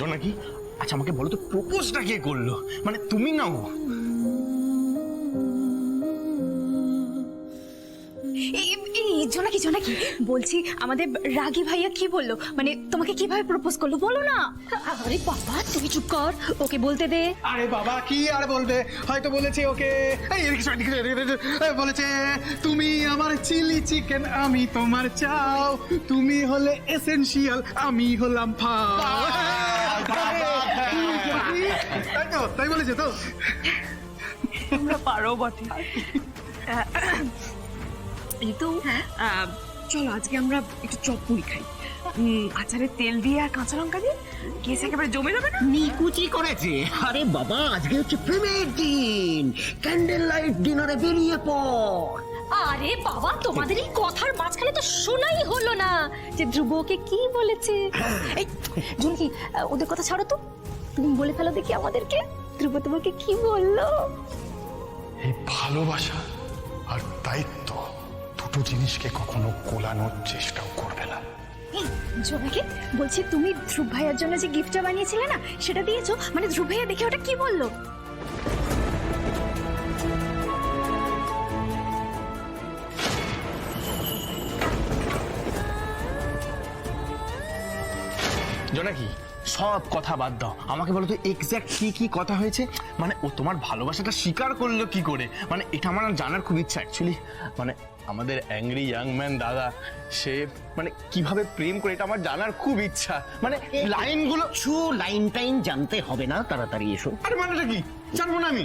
জোনাকি, আচ্ছা আমাকে বলো তো প্রপোজটা কে করলো? মানে তুমি না ও? জোনাকি জোনাকি বলছি, আমাদের রাগী ভাইয়া কি বললো, মানে তোমাকে কিভাবে প্রপোজ করলো বলো না। আরে বাবা তুই চুপ কর, ওকে বলতে দে। আরে বাবা কি আর বলবে, হয়তো বলেছে ওকে বলেছে তুমি আমার চিলি চিকেন, আমি তোমার চাও, তুমি হলে এসেনশিয়াল, আমি হলাম ফাও। তাই তো, তাই বলেছে তো। তোমরা পারো বটে। কিন্তু চলো আজকে আমরা একটু চপ মুড়ি খাই, আচারে তেল দিয়ে আর কাঁচা লঙ্কা দিয়ে, কেস একেবারে জমে যাবে না? নিকুচি করেছে। আরে বাবা আজকে হচ্ছে প্রেমের দিন, ক্যান্ডেল লাইট ডিনারে বেরিয়ে পড়। আরে বাবা তোমাদের এই কথার মাঝখানে তো শোনাই হলো না যে ধ্রুব ওকে কি বলেছে। এই জুনকি, ওদের কথা ছাড়ো তো, তুমি বলে ফেলো দেখি আমাদেরকে, ধ্রুব তোমাকে কি বললো। এই ভালোবাসা আর দায়িত্ব দুটো জিনিসকে কখনো কোলানোর চেষ্টাও করবে না। জোনাকি বলছি, তুমি ধ্রুব ভাইয়ার জন্য যে গিফটটা বানিয়েছিলে না, সেটা দিয়েছো? মানে ধ্রুব ভাইয়া দেখে ওটা কি বললো? জোনাকি সব কথা বাদ দাও, আমাকে বলো তো এক্স্যাক্ট কি কি কথা হয়েছে? মানে ও তোমার ভালোবাসাটা স্বীকার করলো কি করে? মানে এটা আমার জানার খুব ইচ্ছা অ্যাকচুয়ালি। মানে আমাদের অ্যাংরি ইয়াং ম্যান দাদা, সে মানে কিভাবে প্রেম করে এটা আমার জানার খুব ইচ্ছা। মানে লাইনগুলো লাইন টাইন জানতে হবে না, তাড়াতাড়ি এসো। আরে মানেটা কি জানবো না আমি?